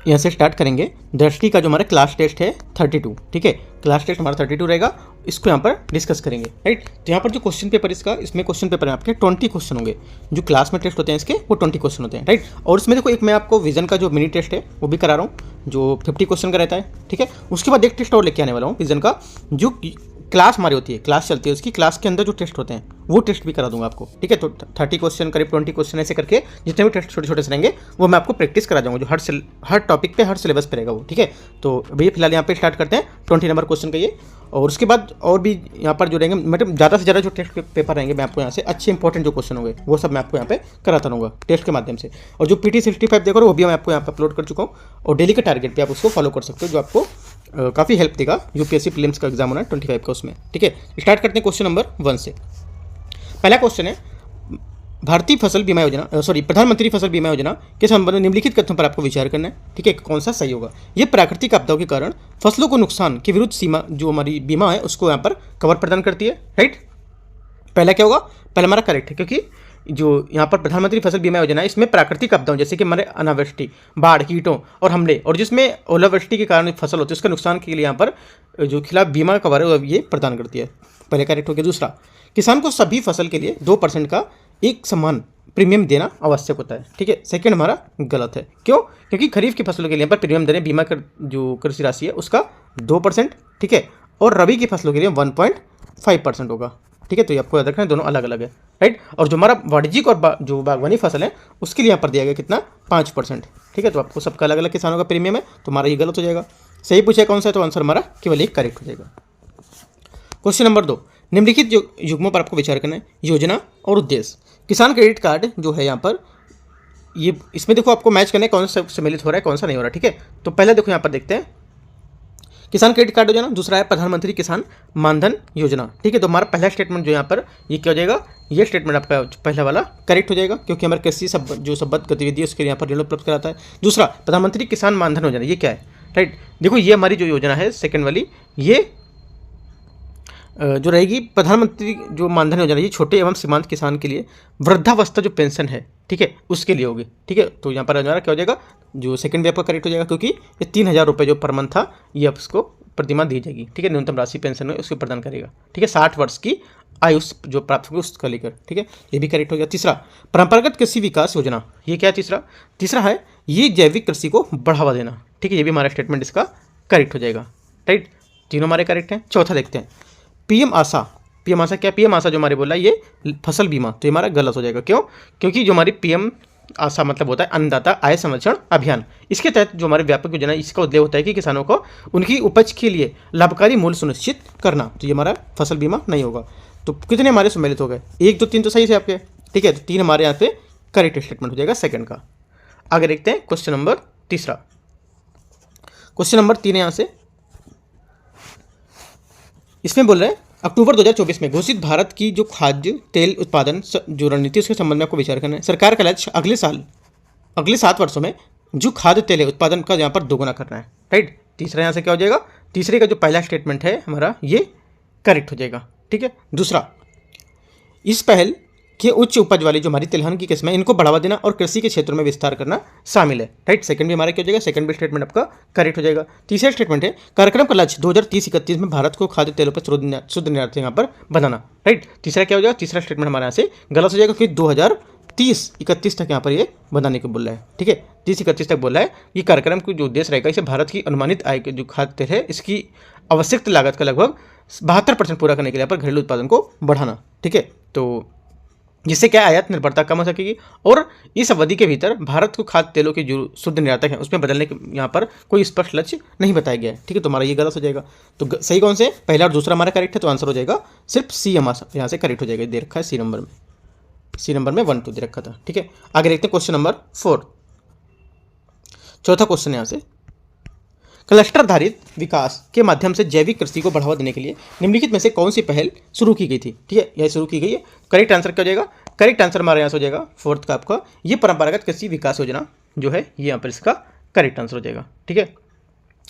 यहाँ से स्टार्ट करेंगे। दृष्टि का जो हमारा क्लास टेस्ट है 32, ठीक है, क्लास टेस्ट हमारा 32 रहेगा, इसको यहाँ पर डिस्कस करेंगे, राइट। तो यहाँ पर जो क्वेश्चन पेपर इसमें क्वेश्चन पेपर है आपके 20 क्वेश्चन होंगे। जो क्लास में टेस्ट होते हैं इसके वो 20 क्वेश्चन होते हैं, राइट। और इसमें देखो एक मैं आपको विजन का जो मिनी टेस्ट है वो भी करा रहा हूँ, जो 50 क्वेश्चन का रहता है, ठीक है। उसके बाद एक टेस्ट और लेके आने वाला हूँ विजन का, जो क्लास हमारी होती है, क्लास चलती है, उसकी क्लास के अंदर जो टेस्ट होते हैं वो टेस्ट भी करा दूंगा आपको, ठीक है। तो 30 क्वेश्चन करीब 20 क्वेश्चन ऐसे करके जितने भी टेस्ट छोटे छोटे से रहेंगे वो मैं आपको प्रैक्टिस करा दूंगा, जो हर टॉपिक पे हर सिलेबस पे रहेगा वो, ठीक है। तो भैया फिलहाल यहाँ पे स्टार्ट करते हैं 20 नंबर क्वेश्चन का ये, और उसके बाद और भी यहाँ पर जो रहेंगे, मतलब ज़्यादा से ज़्यादा जो टेस्ट पेपर रहेंगे मैं आपको यहाँ से अच्छे इंपॉर्टेंट जो क्वेश्चन होंगे वो सब मैं आपको यहाँ पे कराता रहूँगा टेस्ट के माध्यम से। और जो PT 65 देखो वो भी मैं आपको यहाँ पे अपलोड कर चुका हूँ, और डेली के टारगेट पे आप उसको फॉलो कर सकते हो, जो आपको काफ़ी हेल्प देगा। UPSC प्रीलिम्स का एग्जाम होना है 25 का उसमें, ठीक है। स्टार्ट करते हैं क्वेश्चन नंबर 1 से। पहला क्वेश्चन है, भारतीय फसल बीमा योजना प्रधानमंत्री फसल बीमा योजना के संबंध में निम्नलिखित कथनों पर आपको विचार करना है, ठीक है, कौन सा सही होगा। ये प्राकृतिक आपदाओं के कारण फसलों को नुकसान के विरुद्ध सीमा जो हमारी बीमा है उसको यहाँ पर कवर प्रदान करती है, राइट। पहला क्या होगा, पहला हमारा करेक्ट है, क्योंकि जो यहाँ पर प्रधानमंत्री फसल बीमा योजना है इसमें प्राकृतिक आपदाओं जैसे कि हमारे अनावृष्टि, बाढ़, कीटों और हमले, और जिसमें ओलावृष्टि के कारण फसल होती है उसके नुकसान के लिए यहाँ पर जो खिलाफ बीमा कवर है ये प्रदान करती है। पहले करेक्ट हो गया। दूसरा, किसान को सभी फसल के लिए 2% का एक समान प्रीमियम देना आवश्यक होता है, ठीक है। सेकंड हमारा गलत है, क्यों, क्योंकि खरीफ की फसलों के लिए पर प्रीमियम देने बीमा कर जो कृषि राशि है उसका 2%, ठीक है, और रबी की फसलों के लिए 1.5% होगा, ठीक है। तो ये आपको याद रखना है, दोनों अलग अलग है, राइट। और जो हमारा वाणिज्यिक और जो बागवानी फसल है उसके लिए यहाँ पर दिया गया कितना, 5%, ठीक है। तो आपको सबका अलग अलग किसानों का प्रीमियम है, तो हमारा ये गलत हो जाएगा। सही पूछा कौन सा है, तो आंसर हमारा केवल एक करेक्ट हो जाएगा। क्वेश्चन नंबर 2, निम्नलिखित युग्मों पर आपको विचार करना है, योजना और उद्देश्य। किसान क्रेडिट कार्ड जो है यहाँ पर ये इसमें देखो आपको मैच करना है कौन सा सम्मिलित हो रहा है कौन सा नहीं हो रहा, ठीक है। तो पहले देखो यहाँ पर देखते हैं किसान क्रेडिट कार्ड योजना, दूसरा है प्रधानमंत्री किसान मानधन योजना, ठीक है। तो हमारा पहला स्टेटमेंट जो यहाँ पर ये क्या हो जाएगा, ये स्टेटमेंट आपका पहला वाला करेक्ट हो जाएगा, क्योंकि हमारे कृषि जो संबद्ध गतिविधि है उसके लिए यहाँ पर ऋण उपलब्ध कराता है। दूसरा, प्रधानमंत्री किसान मानधन योजना, ये क्या है, राइट। देखो ये हमारी जो योजना है सेकेंड वाली, ये जो रहेगी प्रधानमंत्री जो मानधन योजना, ये छोटे एवं सीमांत किसान के लिए वृद्धावस्था जो पेंशन है, ठीक है, उसके लिए होगी, ठीक है। तो यहाँ पर हमारा क्या हो जाएगा, जो सेकंड वे आपका करेक्ट हो जाएगा, क्योंकि ये 3000 रुपये जो पर मंथ था ये आपको प्रतिमाह दी जाएगी, ठीक है। न्यूनतम राशि पेंशन में उसको प्रदान करेगा, ठीक है। 60 वर्ष की आयु जो प्राप्त होगी उसका लेकर, ठीक है, ये भी करेक्ट हो गया। तीसरा, परंपरागत कृषि विकास योजना, ये क्या है, तीसरा है ये जैविक कृषि को बढ़ावा देना, ठीक है, ये भी हमारा स्टेटमेंट इसका करेक्ट हो जाएगा, राइट। तीनों हमारे करेक्ट हैं। चौथा देखते हैं, पीएम आशा क्या, पीएम आशा जो हमारे बोला ये फसल बीमा, तो ये हमारा गलत हो जाएगा, क्यों, क्योंकि जो हमारी पीएम आशा मतलब होता है अन्नदाता आय संरक्षण अभियान, इसके तहत जो हमारे व्यापक योजना है इसका उद्देश्य होता है कि किसानों को उनकी उपज के लिए लाभकारी मूल्य सुनिश्चित करना, तो ये हमारा फसल बीमा नहीं होगा। तो कितने हमारे सम्मिलित हो गए, 1 2 3 तो सही से आपके, ठीक है। तो 3 हमारे यहाँ पे करेक्ट स्टेटमेंट हो जाएगा सेकंड का। आगे देखते हैं क्वेश्चन नंबर 3। क्वेश्चन नंबर 3 यहाँ से इसमें बोल रहे हैं अक्टूबर 2024 में घोषित भारत की जो खाद्य तेल उत्पादन जो रणनीति उसके संबंध में आपको विचार करना है। सरकार का लक्ष्य अगले 7 वर्षों में जो खाद्य तेल है उत्पादन का यहाँ पर दोगुना करना है, राइट। तीसरा यहाँ से क्या हो जाएगा, तीसरे का जो पहला स्टेटमेंट है हमारा ये करेक्ट हो जाएगा, ठीक है। दूसरा, इस पहल के उच्च उपज वाली जो हमारी तिलहन की किस्में इनको बढ़ावा देना और कृषि के क्षेत्रों में विस्तार करना शामिल है, राइट। सेकंड भी हमारा क्या हो जाएगा, सेकंड भी स्टेटमेंट आपका करेक्ट हो जाएगा। तीसरा स्टेटमेंट है कार्यक्रम का लक्ष्य 2030-31 में भारत को खाद्य तेलों पर शुद्ध निर्यात यहाँ पर बनाना, राइट। तीसरा क्या हो जाएगा, तीसरा स्टेटमेंट हमारे यहाँ से गलत हो जाएगा, क्योंकि 2030-31 तक यहाँ पर ये बनाने को बोल रहा है, ठीक है। 30-31 तक बोल रहा है। ये कार्यक्रम का जो उद्देश्य रहेगा इसे भारत की अनुमानित आय के जो खाद्य तेल है इसकी आवश्यक लागत का लगभग 72% पूरा करने के लिए यहाँ पर घरेलू उत्पादन को बढ़ाना, ठीक है। तो जिससे क्या आयात निर्भरता कम हो सकेगी, और इस अवधि के भीतर भारत को खाद्य तेलों के जो शुद्ध निर्यातक हैं उसमें बदलने के यहाँ पर कोई स्पष्ट लक्ष्य नहीं बताया गया है, ठीक है। तो हमारा ये गलत हो जाएगा। तो सही कौन से, पहला और दूसरा हमारा करेक्ट है, तो आंसर हो जाएगा सिर्फ सी हमारा यहाँ से करेक्ट हो जाएगा। दे रखा है सी नंबर में 1 2 दे रखा था, ठीक है। आगे देखते हैं क्वेश्चन नंबर 4। चौथा क्वेश्चन यहाँ से, क्लस्टर आधारित विकास के माध्यम से जैविक कृषि को बढ़ावा देने के लिए निम्नलिखित में से कौन सी पहल शुरू की गई थी, ठीक है, यह शुरू की गई है। करेक्ट आंसर क्या हो जाएगा, करेक्ट आंसर हमारे यहाँ से हो जाएगा 4th का आपका ये परंपरागत कृषि विकास योजना जो है ये यहाँ पर इसका करेक्ट आंसर हो जाएगा, ठीक है।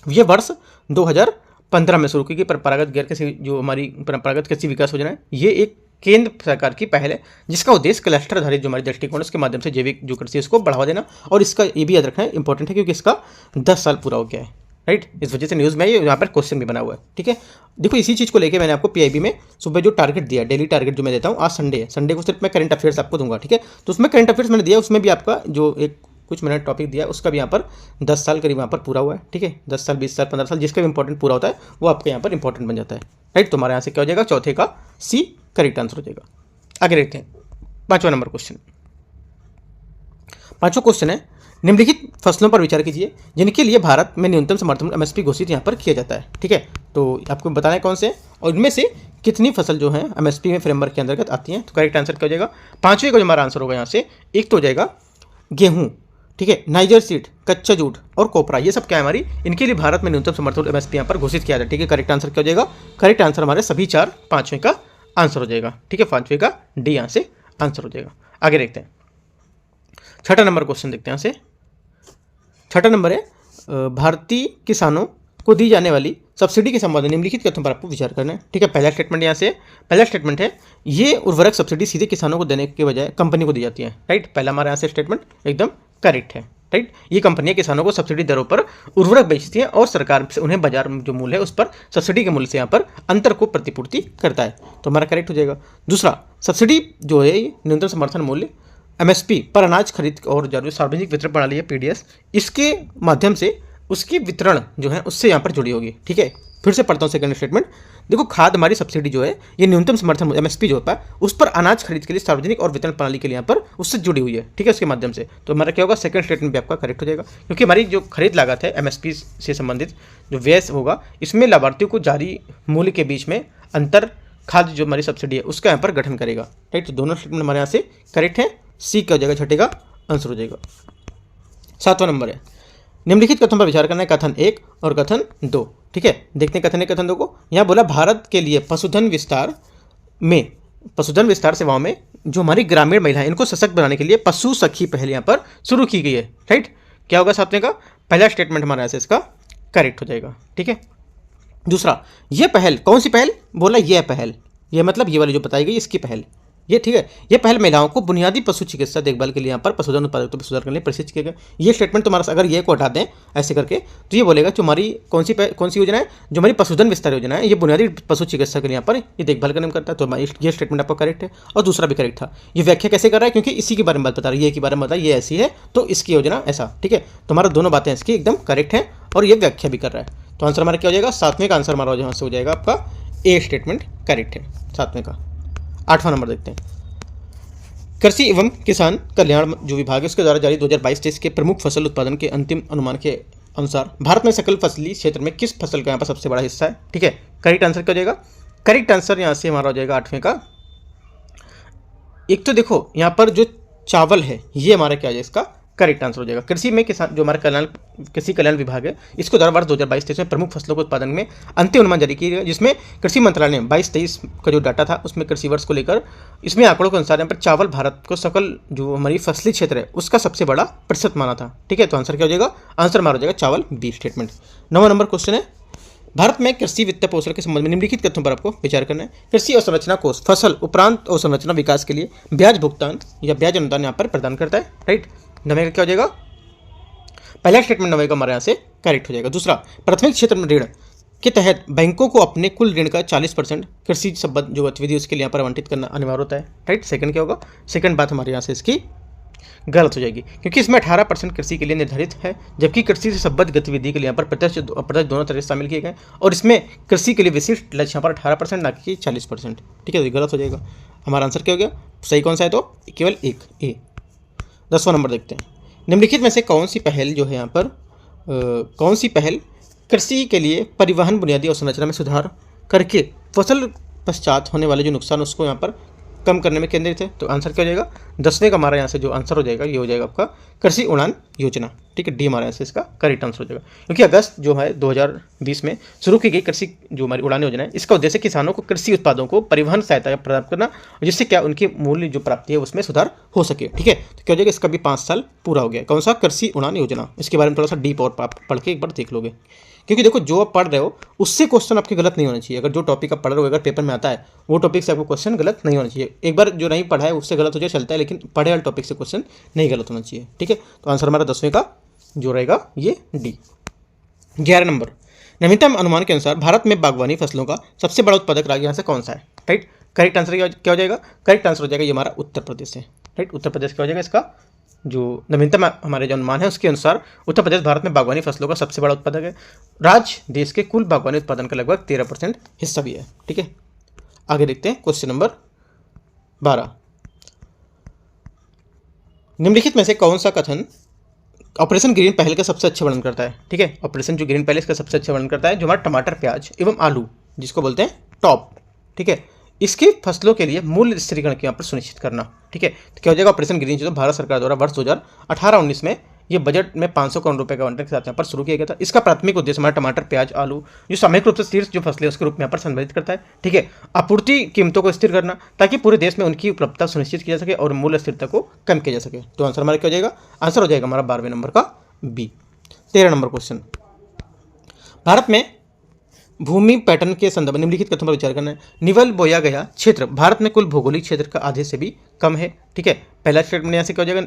ये वर्ष 2015 में शुरू की गई परंपरागत गैर कृषि जो हमारी परंपरागत कृषि विकास योजना है ये एक केंद्र सरकार की पहल है जिसका उद्देश्य क्लस्टर आधारित जो हमारी दृष्टिकोण उसके माध्यम से जैविक जो कृषि उसको बढ़ावा देना, और इसका ये भी याद रखना है इंपॉर्टेंट है क्योंकि इसका 10 साल पूरा हो गया है, राइट। इस वजह से न्यूज़ में यहाँ पर क्वेश्चन भी बना हुआ है, ठीक है। देखो इसी चीज़ को लेके मैंने आपको पीआईबी में सुबह जो टारगेट दिया, डेली टारगेट जो मैं देता हूँ, आज संडे है, संडे को सिर्फ मैं करंट अफेयर्स आपको दूंगा, ठीक है। तो उसमें करंट अफेयर्स मैंने दिया, उसमें भी आपका जो एक कुछ मैंने टॉपिक दिया उसका भी यहाँ पर 10 साल करीब यहाँ पर पूरा हुआ है, ठीक है। 10 साल 20 साल 15 साल जिसका भी इंपॉर्टेंट पूरा होता है वो आपके यहाँ पर इंपॉर्टेंट बन जाता है, राइट। तो हमारे यहाँ से क्या हो जाएगा, चौथे का सी करेक्ट आंसर हो जाएगा। आगे देखते हैं 5वां नंबर क्वेश्चन। 5वां क्वेश्चन है, निम्नलिखित फसलों पर विचार कीजिए जिनके लिए भारत में न्यूनतम समर्थन एमएसपी घोषित यहाँ पर किया जाता है, ठीक है। तो आपको बताना है कौन से और इनमें से कितनी फसल जो है एमएसपी में फ्रेमवर्क के अंतर्गत आती हैं। तो करेक्ट आंसर क्या हो जाएगा, 5वें का जो हमारा आंसर होगा यहाँ से, एक तो हो जाएगा गेहूँ, ठीक है, नाइजर सीड, कच्चा जूट और कोपरा, ये सब क्या है हमारी, इनके लिए भारत में न्यूनतम समर्थन एमएसपी यहाँ पर घोषित किया जाता है, ठीक है। करेक्ट आंसर क्या हो जाएगा, करेक्ट आंसर हमारे सभी 4 5वें का आंसर हो जाएगा, ठीक है। 5वें का डी यहाँ से आंसर हो जाएगा। आगे देखते हैं 6ठा नंबर क्वेश्चन देखते हैं यहाँ से। 6ठा नंबर है, भारतीय किसानों को दी जाने वाली सब्सिडी के संबंध में निम्नलिखित कथनों पर आपको विचार करना है, ठीक है। पहला स्टेटमेंट यहाँ से, पहला स्टेटमेंट है ये उर्वरक सब्सिडी सीधे किसानों को देने के बजाय कंपनी को दी जाती है, राइट। पहला हमारे यहाँ से स्टेटमेंट एकदम करेक्ट है, राइट। ये कंपनियां किसानों को सब्सिडी दरों पर उर्वरक बेचती हैं और सरकार से उन्हें बाजार में जो मूल्य है उस पर सब्सिडी के मूल्य से यहाँ पर अंतर को प्रतिपूर्ति करता है, तो हमारा करेक्ट हो जाएगा। दूसरा, सब्सिडी जो है न्यूनतम समर्थन मूल्य एमएसपी पर अनाज खरीद और जो सार्वजनिक वितरण प्रणाली है पीडीएस, इसके माध्यम से उसकी वितरण जो है उससे यहाँ पर जुड़ी होगी, ठीक है। फिर से पढ़ता हूँ सेकंड स्टेटमेंट। देखो खाद हमारी सब्सिडी जो है ये न्यूनतम समर्थन एमएसपी जो होता है उस पर अनाज खरीद के लिए सार्वजनिक और वितरण प्रणाली के लिए यहाँ पर उससे जुड़ी हुई है, ठीक है, उसके माध्यम से। तो हमारा क्या होगा, सेकंड स्टेटमेंट भी आपका करेक्ट हो जाएगा क्योंकि हमारी जो खरीद लागत है एमएसपी से संबंधित जो व्यय होगा इसमें लाभार्थियों को जारी मूल्य के बीच में अंतर खाद जो हमारी सब्सिडी है उसका यहाँ पर गठन करेगा, राइट। तो दोनों स्टेटमेंट हमारे यहाँ से करेक्ट है, सी क्या हो जाएगा, 6ठे का आंसर हो जाएगा। 7वां नंबर है, निम्नलिखित कथन पर विचार करना है, कथन 1 और कथन 2, ठीक है। देखते हैं कथन 1 कथन 2 को। यहाँ बोला भारत के लिए पशुधन विस्तार सेवाओं में जो हमारी ग्रामीण महिलाएं इनको सशक्त बनाने के लिए पशु सखी पहल यहाँ पर शुरू की गई है, राइट। क्या होगा 7वें का, पहला स्टेटमेंट हमारा ऐसे इसका करेक्ट हो जाएगा, ठीक है। दूसरा, ये पहल कौन सी पहल, बोला यह पहल, ये मतलब ये वाली जो बताई गई इसकी पहल, ये ठीक है। ये पहल महिलाओं को बुनियादी पशु चिकित्सा देखभाल के लिए यहाँ पर पशुधन उत्पादकता में सुधार करने के लिए प्रशिक्षित किया गया। ये स्टेटमेंट तुम्हारा अगर ये को हटा दें ऐसे करके तो ये बोलेगा जो हमारी कौन सी योजना है, जो हमारी पशुधन विस्तार योजना है, ये बुनियादी पशु चिकित्सा के लिए यहाँ पर ये देखभाल करने में करता है। तो ये स्टेटमेंट आपका करेक्ट है और दूसरा भी करेक्ट था। ये व्याख्या कैसे कर रहा है, क्योंकि इसी के बारे में बात बता रहा है, ये के बारे में बता ये ऐसी है तो इसकी योजना ऐसा, ठीक है। तो हमारा दोनों बातें इसकी एकदम करेक्ट है और ये व्याख्या भी कर रहा है। तो आंसर हमारा क्या हो जाएगा, 7वें का आंसर हमारा यहाँ से हो जाएगा आपका ए स्टेटमेंट करेक्ट है 7वें का। 8वां नंबर देखते हैं, कृषि एवं किसान कल्याण जो विभाग है उसके द्वारा जारी 2022-23 के प्रमुख फसल उत्पादन के अंतिम अनुमान के अनुसार भारत में सकल फसली क्षेत्र में किस फसल का यहाँ पर सबसे बड़ा हिस्सा है, ठीक है। करेक्ट आंसर क्या हो जाएगा, करेक्ट आंसर यहाँ से हमारा हो जाएगा 8वें का। एक तो देखो यहाँ पर जो चावल है ये हमारा क्या है, इसका करेक्ट आंसर हो जाएगा। कृषि में किसान जो हमारा कृषि कल्याण विभाग है इसको द्वारा वर्ष 2022-23 में प्रमुख फसलों के उत्पादन में अंतिम अनुमान जारी किया गया, जिसमें कृषि मंत्रालय ने 22-23 का जो डाटा था उसमें कृषि वर्ष को लेकर इसमें आंकड़ों के अनुसार यहाँ पर चावल भारत को सकल जो हमारी फसली क्षेत्र है उसका सबसे बड़ा प्रतिशत माना था, ठीक है। तो आंसर क्या हो जाएगा, आंसर हमारा हो जाएगा चावल बी स्टेटमेंट। 9वां नंबर क्वेश्चन है, भारत में कृषि वित्त पोषण के संबंध में निम्नलिखित कथनों पर आपको विचार करना है। कृषि अवसंरचना कोष फसल उपरांत अवसंरचना विकास के लिए ब्याज भुगतान या ब्याज अनुदान यहाँ पर प्रदान करता है, राइट। 9वें का क्या हो जाएगा, पहला स्टेटमेंट 9वें का हमारे यहाँ से करेक्ट हो जाएगा। दूसरा, प्राथमिक क्षेत्र में ऋण के तहत बैंकों को अपने कुल ऋण का 40% कृषि संबद्ध जो गतिविधि उसके लिए यहाँ पर आवंटित करना अनिवार्य होता है, राइट। सेकंड क्या होगा, सेकंड बात हमारे यहाँ से इसकी गलत हो जाएगी क्योंकि इसमें 18% कृषि के लिए निर्धारित है, जबकि कृषि से संबद्ध गतिविधि के लिए यहाँ पर प्रत्यक्ष अप्रत्यक्ष दोनों तरह शामिल किए गए और इसमें कृषि के लिए विशिष्ट लक्ष्य यहाँ पर 18% ना कि 40%, ठीक है। तो गलत हो जाएगा। हमारा आंसर क्या हो गया, सही कौन सा है, तो केवल एक ए। 10वां नंबर देखते हैं, निम्नलिखित में से कौन सी पहल जो है यहाँ पर कौन सी पहल कृषि के लिए परिवहन बुनियादी अवसंरचना में सुधार करके फसल पश्चात होने वाले जो नुकसान उसको यहाँ पर कम करने में केंद्रित है। तो आंसर क्या हो जाएगा, 10वें का हमारा यहाँ से जो आंसर हो जाएगा ये हो जाएगा आपका कृषि उड़ान योजना, ठीक है। डी हमारे यहाँ से इसका करेक्ट आंसर हो जाएगा क्योंकि अगस्त जो है 2020 में शुरू की गई कृषि जो हमारी उड़ान योजना है इसका उद्देश्य किसानों को कृषि उत्पादों को परिवहन सहायता प्रदान करना, जिससे क्या उनकी मूल्य जो प्राप्ति है उसमें सुधार हो सके, ठीक है। तो क्या हो जाएगा, इसका भी 5 साल पूरा हो गया। कौन सा, कृषि उड़ान योजना, इसके बारे में थोड़ा सा डीप और पढ़ के एक बार देख लोगे क्योंकि देखो जो आप पढ़ रहे हो उससे क्वेश्चन आपके गलत नहीं होना चाहिए। अगर जो टॉपिक आप पढ़ रहे हो अगर पेपर में आता है वो टॉपिक से आपको क्वेश्चन गलत नहीं होना चाहिए। एक बार जो नहीं पढ़ा है उससे गलत हो जाए चलता है, लेकिन पढ़े वाले टॉपिक से क्वेश्चन नहीं गलत होना चाहिए। ठीक है, तो आंसर हमारा 10वें का जो रहेगा ये डी। 11 नंबर, नवीनतम अनुमान के अनुसार भारत में बागवानी फसलों का सबसे बड़ा उत्पादक राज्य यहाँ से कौन सा है? राइट, करेक्ट आंसर क्या हो जाएगा? करेक्ट आंसर हो जाएगा ये हमारा उत्तर प्रदेश है। राइट, उत्तर प्रदेश क्या हो जाएगा इसका? जो नवीनतम हमारे जो अनुमान है उसके अनुसार उत्तर प्रदेश भारत में बागवानी फसलों का सबसे बड़ा उत्पादक है। राज्य देश के कुल बागवानी उत्पादन का लगभग 13% हिस्सा भी है। ठीक है, आगे देखते हैं क्वेश्चन नंबर 12। निम्नलिखित में से कौन सा कथन ऑपरेशन ग्रीन पहल का सबसे अच्छा वर्णन करता है? ठीक है, ऑपरेशन जो ग्रीन पहल इसका सबसे अच्छा वर्णन करता है, जो हमारा टमाटर, प्याज एवं आलू जिसको बोलते हैं टॉप। ठीक है, इसकी फसलों के लिए मूल्य स्थिरीकरण के यहाँ पर सुनिश्चित करना। ठीक है, तो क्या हो जाएगा? ऑपरेशन ग्रीन जो भारत सरकार द्वारा वर्ष 2018-19 में ये बजट में 500 करोड़ रुपए का आवंटन के साथ यहाँ पर शुरू किया गया था। इसका प्राथमिक उद्देश्य हमारा टमाटर, प्याज, आलू जो सामूहिक रूप से शीर्ष जो फसलें उसके रूप में यहाँ पर संबोधित करता है। ठीक है, आपूर्ति कीमतों को स्थिर करना ताकि पूरे देश में उनकी उपलब्धता सुनिश्चित की जा सके और मूल्य स्थिरता को कम किया जा सके। तो आंसर हमारा क्या हो जाएगा? आंसर हो जाएगा हमारा 12वें नंबर का बी। 13 नंबर क्वेश्चन, भारत में भूमि पैटर्न के संदर्भ में निम्नलिखित कथनों पर विचार करना है। निवल बोया गया क्षेत्र भारत में कुल भौगोलिक क्षेत्र का आधे से भी कम है। ठीक है, पहला स्टेटमेंट यहाँ से क्या हो जाएगा?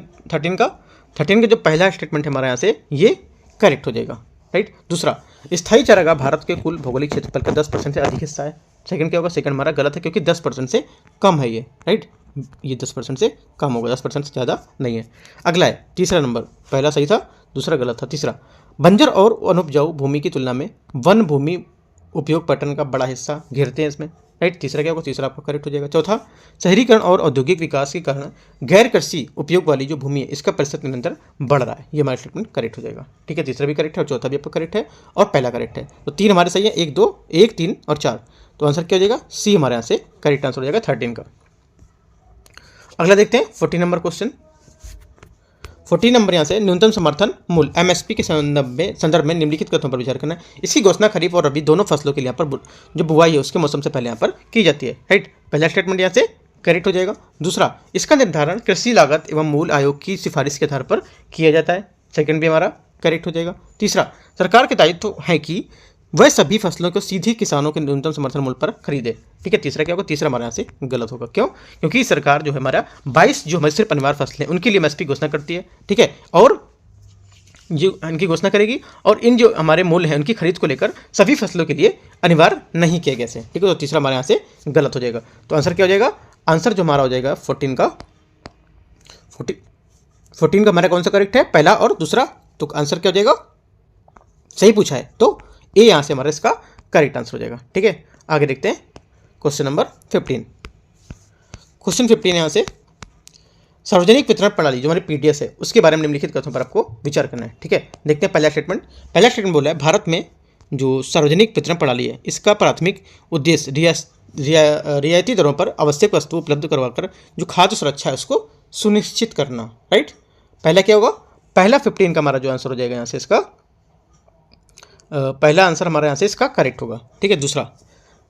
13 का जो पहला स्टेटमेंट है हमारा यहाँ से ये करेक्ट हो जाएगा। राइट, दूसरा, स्थायी चारागाह भारत के कुल भौगोलिक क्षेत्रफल का 10% से अधिक हिस्सा है। सेकंड क्या होगा? सेकंड हमारा गलत है क्योंकि 10% से कम है ये। राइट, ये 10% से कम होगा, 10% से ज़्यादा नहीं है। अगला है तीसरा नंबर, पहला सही था दूसरा गलत था। तीसरा, बंजर और अनुपजाऊ भूमि की तुलना में वन भूमि उपयोग पैटर्न का बड़ा हिस्सा घेरते हैं इसमें। राइट, तीसरा क्या होगा? तीसरा आपका करेक्ट हो जाएगा। चौथा, शहरीकरण और औद्योगिक विकास के कारण गैर कृषि उपयोग वाली जो भूमि है इसका प्रतिशत निरंतर बढ़ रहा है। ये हमारा स्टेटमेंट करेक्ट हो जाएगा। ठीक है, तीसरा भी करेक्ट है और चौथा भी आपका करेक्ट है और पहला करेक्ट है। तो 3 हमारे सही है, 1, 2, 1, 3 और 4। तो आंसर क्या हो जाएगा? सी हमारे यहाँ से करेक्ट आंसर हो जाएगा 13 का। अगला देखते हैं 14 नंबर क्वेश्चन। 14 नंबर यहाँ से न्यूनतम समर्थन मूल्य एमएसपी के संदर्भ में निम्नलिखित कथनों पर विचार करना है। इसकी घोषणा खरीफ और रबी दोनों फसलों के लिए यहाँ पर जो बुआई है उसके मौसम से पहले यहाँ पर की जाती है। राइट, पहला स्टेटमेंट यहाँ से करेक्ट हो जाएगा। दूसरा, इसका निर्धारण कृषि लागत एवं मूल्य आयोग की सिफारिश के आधार पर किया जाता है। सेकंड भी हमारा करेक्ट हो जाएगा। तीसरा, सरकार के दायित्व है कि वह सभी फसलों को सीधे किसानों के न्यूनतम समर्थन मूल्य पर खरीदे। ठीक है, तीसरा क्या होगा? तीसरा हमारे यहाँ से गलत होगा। क्यों? क्योंकि सरकार जो है हमारा 22 जो हमारे सिर्फ अनिवार्य फसलें उनके लिए एमएसपी घोषणा करती है। ठीक है, और जो इनकी घोषणा करेगी और इन जो हमारे मूल्य हैं उनकी खरीद को लेकर सभी फसलों के लिए अनिवार्य नहीं किया गया है। ठीक है, तो तीसरा हमारे यहाँ से गलत हो जाएगा। तो आंसर क्या हो जाएगा? आंसर जो हमारा हो जाएगा 14 का हमारा कौन सा करेक्ट है? पहला और दूसरा। तो आंसर क्या हो जाएगा? सही पूछा है तो ए यहाँ से हमारा इसका करेक्ट आंसर हो जाएगा। ठीक है, आगे देखते हैं क्वेश्चन नंबर 15। क्वेश्चन 15 यहाँ से सार्वजनिक वितरण प्रणाली जो हमारी पीडीएस है उसके बारे में निम्नलिखित कथनों पर आपको विचार करना है। ठीक है, देखते हैं पहला स्टेटमेंट बोला है भारत में जो सार्वजनिक वितरण प्रणाली है इसका प्राथमिक उद्देश्य रियायती दरों पर आवश्यक वस्तु उपलब्ध करवाकर जो खाद्य सुरक्षा है उसको सुनिश्चित करना। राइट, पहला क्या होगा? पहला 15 का हमारा जो आंसर हो जाएगा यहाँ से इसका पहला आंसर हमारे यहाँ से इसका करेक्ट होगा। ठीक है, दूसरा,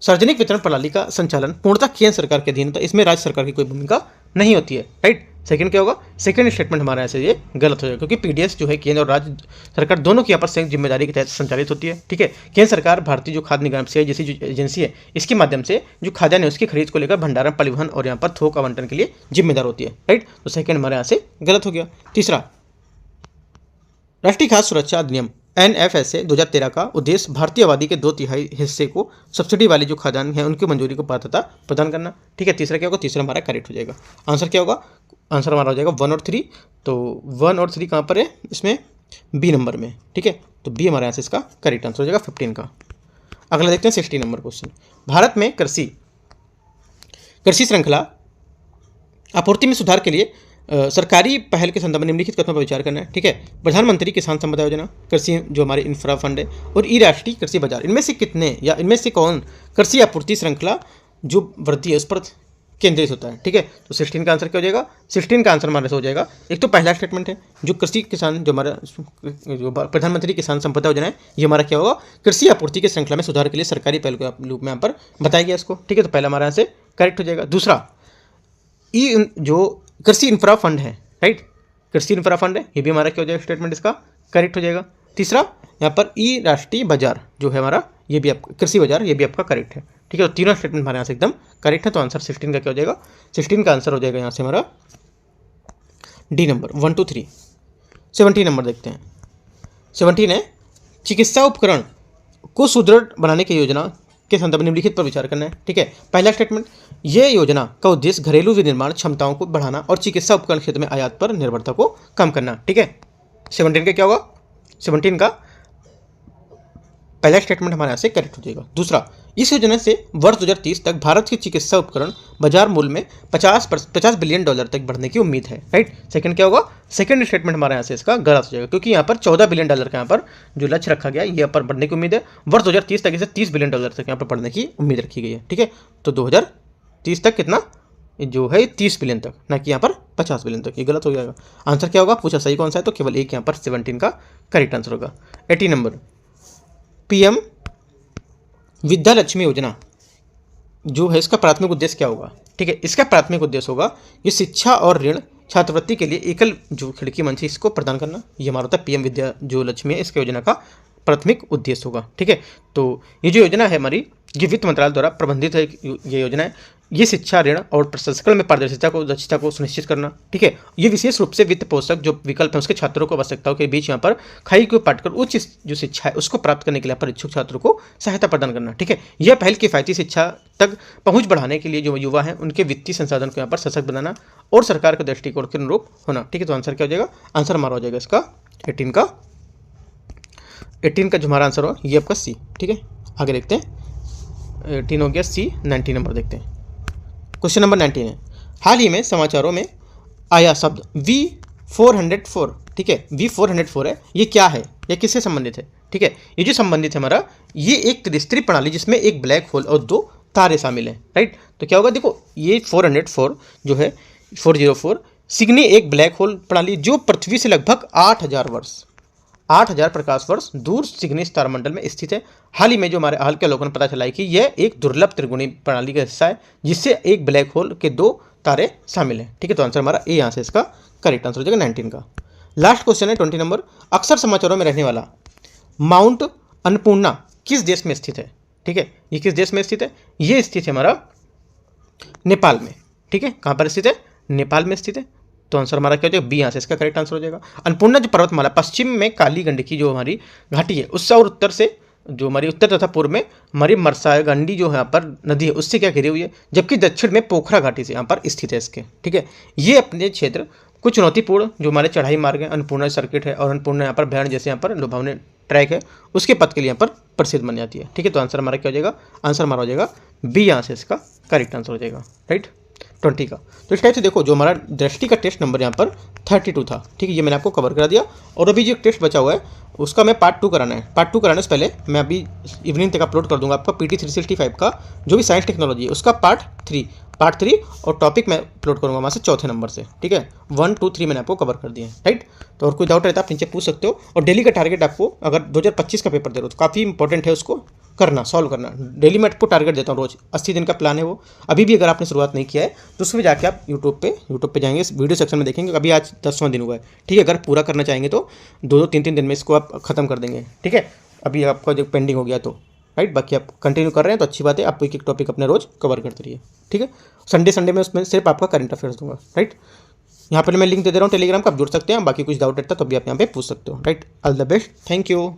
सार्वजनिक वितरण प्रणाली का संचालन पूर्णतः केंद्र सरकार के अधीन होता है, इसमें राज्य सरकार की कोई भूमिका नहीं होती है। राइट, सेकंड क्या होगा? सेकंड स्टेटमेंट हमारे यहाँ से ये गलत हो जाएगा क्योंकि पीडीएस जो है केंद्र और राज्य सरकार दोनों की आपस संयुक्त जिम्मेदारी के तहत संचालित होती है। ठीक है, केंद्र सरकार भारतीय जो खाद्य निगम से जैसी जो एजेंसी है इसके माध्यम से जो खाद्यान्न है उसकी खरीद को लेकर भंडारण, परिवहन और यहाँ पर थोक आवंटन के लिए जिम्मेदार होती है। राइट, तो सेकंड हमारे यहाँ से गलत हो गया। तीसरा, राष्ट्रीय खाद्य सुरक्षा अधिनियम NFSA 2013 का उद्देश्य भारतीय आबादी के 2/3 हिस्से को सब्सिडी वाली जो खाद्यान्न है उनकी मंजूरी को पात्रता प्रदान करना। ठीक है, तीसरा क्या होगा? तीसरा हमारा करेक्ट हो जाएगा। आंसर क्या होगा? आंसर हमारा हो जाएगा 1 और 3। तो 1 और 3 कहाँ पर है? इसमें बी नंबर में। ठीक है, तो बी हमारे यहाँ से इसका करेक्ट आंसर हो जाएगा 15 का। अगला देखते हैं 16 नंबर क्वेश्चन। भारत में कृषि श्रृंखला आपूर्ति में सुधार के लिए सरकारी पहल के संदर्भ में निम्नलिखित कथनों पर विचार करना है। ठीक है, प्रधानमंत्री किसान संपदा योजना, कृषि जो हमारे इंफ्रा फंड है और ई राष्ट्रीय कृषि बाजार, इनमें से कितने या इनमें से कौन कृषि आपूर्ति श्रृंखला जो वृद्धि है उस पर केंद्रित होता है? ठीक है, तो 16 का आंसर क्या हो जाएगा? 16 का आंसर हमारे से हो जाएगा, एक तो पहला स्टेटमेंट है जो कृषि किसान जो हमारा जो प्रधानमंत्री किसान संपदा योजना है ये हमारा क्या होगा? कृषि आपूर्ति के श्रृंखला में सुधार के लिए सरकारी पहल के रूप में यहाँ पर बताया गया इसको। ठीक है, तो पहला हमारे यहाँ से करेक्ट हो जाएगा। दूसरा, जो कृषि इंफ्रा फंड है, राइट, कृषि इंफ्रा फंड है ये भी हमारा क्या हो जाएगा? स्टेटमेंट इसका करेक्ट हो जाएगा। तीसरा, यहाँ पर ई राष्ट्रीय बाजार जो है हमारा, ये भी आपका कृषि बाजार, ये भी आपका करेक्ट है। ठीक है, तो तीनों स्टेटमेंट हमारे यहाँ से एकदम करेक्ट है। तो आंसर 16 का क्या हो जाएगा, 16 का आंसर हो जाएगा यहाँ से हमारा डी नंबर। 1 2 3। 17 नंबर देखते हैं। 17 है चिकित्सा उपकरण को सुदृढ़ बनाने की योजना के संदर्भ में निम्नलिखित पर विचार करना है। ठीक है, पहला स्टेटमेंट, ये योजना का उद्देश्य घरेलू विनिर्माण क्षमताओं को बढ़ाना और चिकित्सा उपकरण क्षेत्र में आयात पर निर्भरता को कम करना। ठीक है, 17 का क्या होगा, 17 का पहला स्टेटमेंट हमारे यहाँ से करेक्ट हो जाएगा। दूसरा, इस योजना से वर्ष 2030 तक भारत के चिकित्सा उपकरण बाजार मूल्य में 50 बिलियन डॉलर तक बढ़ने की उम्मीद है। राइट, सेकंड क्या होगा, सेकंड स्टेटमेंट हमारे यहाँ से इसका गलत हो जाएगा, क्योंकि यहाँ पर 14 बिलियन डॉलर का यहाँ पर जो लक्ष्य रखा गया, यहाँ पर बढ़ने की उम्मीद है। वर्ष 2030 तक इसे 30 बिलियन डॉलर तक यहाँ पर बढ़ने की उम्मीद रखी गई है। ठीक है, तो 2030 तक कितना जो है 30 बिलियन तक, ना कि यहाँ पर 50 बिलियन तक, ये गलत हो जाएगा। आंसर क्या होगा, पूछा सही कौन सा है, तो केवल एक यहाँ पर 17 का करेक्ट आंसर होगा। 18 नंबर, पीएम विद्या लक्ष्मी योजना जो है इसका प्राथमिक उद्देश्य क्या होगा। ठीक है, इसका प्राथमिक उद्देश्य होगा ये शिक्षा और ऋण छात्रवृत्ति के लिए एकल जो खिड़की मंच है इसको प्रदान करना। ये हमारा होता है पीएम विद्या जो लक्ष्मी है, इसका योजना का प्राथमिक उद्देश्य होगा। ठीक है, तो ये जो योजना है हमारी, ये वित्त मंत्रालय द्वारा प्रबंधित है ये योजना है। ये शिक्षा, ऋण और प्रसंस्करण में पारदर्शिता को, दक्षता को सुनिश्चित करना। ठीक है, ये विशेष रूप से वित्त पोषक जो विकल्प है उसके छात्रों को आवश्यकताओं के बीच यहाँ पर खाई को पाटकर उच्च जो शिक्षा है उसको प्राप्त करने के लिए पर इच्छुक छात्रों को सहायता प्रदान करना। ठीक है, यह पहल किफायती शिक्षा तक पहुंच बढ़ाने के लिए जो युवा हैं उनके वित्तीय संसाधन को यहाँ पर सशक्त बनाना और सरकार के दृष्टिकोण के अनुरूप होना। ठीक है, तो आंसर क्या हो जाएगा, आंसर हमारा हो जाएगा इसका 18 का जो हमारा आंसर हो ये आपका सी। ठीक है, आगे देखते हैं। 18 हो गया सी। 19 नंबर देखते हैं। क्वेश्चन नंबर 19 है, हाल ही में समाचारों में आया शब्द V404। ठीक है, V404 है, ये क्या है, ये किससे संबंधित है। ठीक है, ये जो संबंधित है हमारा, ये एक त्रिस्त्री प्रणाली जिसमें एक ब्लैक होल और 2 तारे शामिल हैं। राइट, तो क्या होगा, देखो ये 404 जो है 404 सिग्नी एक ब्लैक होल प्रणाली जो पृथ्वी से लगभग 8000 प्रकाश वर्ष दूर सिग्निस तारामंडल में स्थित है। हाल ही में जो हमारे हाल के अवलोकन पता चला है कि यह एक दुर्लभ त्रिगुणी प्रणाली का हिस्सा है जिससे एक ब्लैक होल के 2 तारे शामिल हैं। ठीक है, तो आंसर हमारा ए यहाँ से इसका करेक्ट आंसर हो जाएगा 19 का। लास्ट क्वेश्चन है 20 नंबर, अक्सर समाचारों में रहने वाला माउंट अन्नपूर्णा किस देश में स्थित है। ठीक है, ये किस देश में स्थित है, ये स्थित है हमारा नेपाल में। ठीक है, कहाँ पर स्थित है, नेपाल में स्थित है। तो आंसर हमारा क्या हो जाएगा, बी यहाँ से इसका करेक्ट आंसर हो जाएगा। अन्नपूर्णा जो पर्वतमाला पश्चिम में काली गंडकी जो हमारी घाटी है उससे और उत्तर से जो हमारी उत्तर तथा पूर्व में हमारी मरसागंडी जो यहाँ पर नदी है उससे क्या घिरी हुई है, जबकि दक्षिण में पोखरा घाटी से यहाँ पर स्थित है इसके। ठीक है, ये अपने क्षेत्र कुछ चुनौतीपूर्ण जो हमारे चढ़ाई मार्ग है, अन्नपूर्णा सर्किट है और अन्नपूर्णा यहाँ पर भैण जैसे यहाँ पर लुभावने ट्रैक है उसके पथ के लिए यहाँ पर प्रसिद्ध बन जाती है। ठीक है, तो आंसर हमारा क्या हो जाएगा, आंसर हमारा हो जाएगा बी यहाँ से इसका करेक्ट आंसर हो जाएगा। राइट, 20 का। तो इस टाइप से देखो जो हमारा दृष्टि का टेस्ट नंबर यहाँ पर 32 था। ठीक है, ये मैंने आपको कवर करा दिया और अभी जो टेस्ट बचा हुआ है उसका मैं पार्ट 2 कराना है। पार्ट 2 कराने से पहले मैं अभी इवनिंग तक अपलोड कर दूंगा आपका PT 365 का जो भी साइंस टेक्नोलॉजी है उसका पार्ट 3 और टॉपिक मैं अपलोड करूँगा वहाँ से 4थे नंबर से। ठीक है, 1 2 3 मैंने आपको कवर कर दिया है। राइट, तो और कोई डाउट रहता है आप नीचे पूछ सकते हो। और डेली का टारगेट आपको अगर 2025 का पेपर दे रहे हो तो काफ़ी इंपॉर्टेंट है उसको करना, सॉल्व करना। डेली मैं आपको टारगेट देता हूँ रोज 80 दिन का प्लान है वो। अभी भी अगर आपने शुरुआत नहीं किया है तो उसमें जाके आप यूट्यूब पे जाएंगे, इस वीडियो सेक्शन में देखेंगे। अभी आज 10वां दिन हुआ है। ठीक है, अगर पूरा करना चाहेंगे तो 2-2 3-3 दिन में इसको आप खत्म कर देंगे। ठीक है, अभी आपका जो पेंडिंग हो गया तो राइट, बाकी आप कंटिन्यू कर रहे हैं तो अच्छी बात है। आप एक टॉपिक अपने रोज कवर करते रहिए। ठीक है, संडे में उसमें सिर्फ आपका करंट अफेयर्स दूंगा। राइट, यहाँ पर मैं लिंक दे रहा हूँ टेलीग्राम का, आप जुड़ सकते हैं। बाकी कुछ डाउट रहता है तो अभी आप यहाँ पे पूछ सकते हो। Right, all the best, thank you.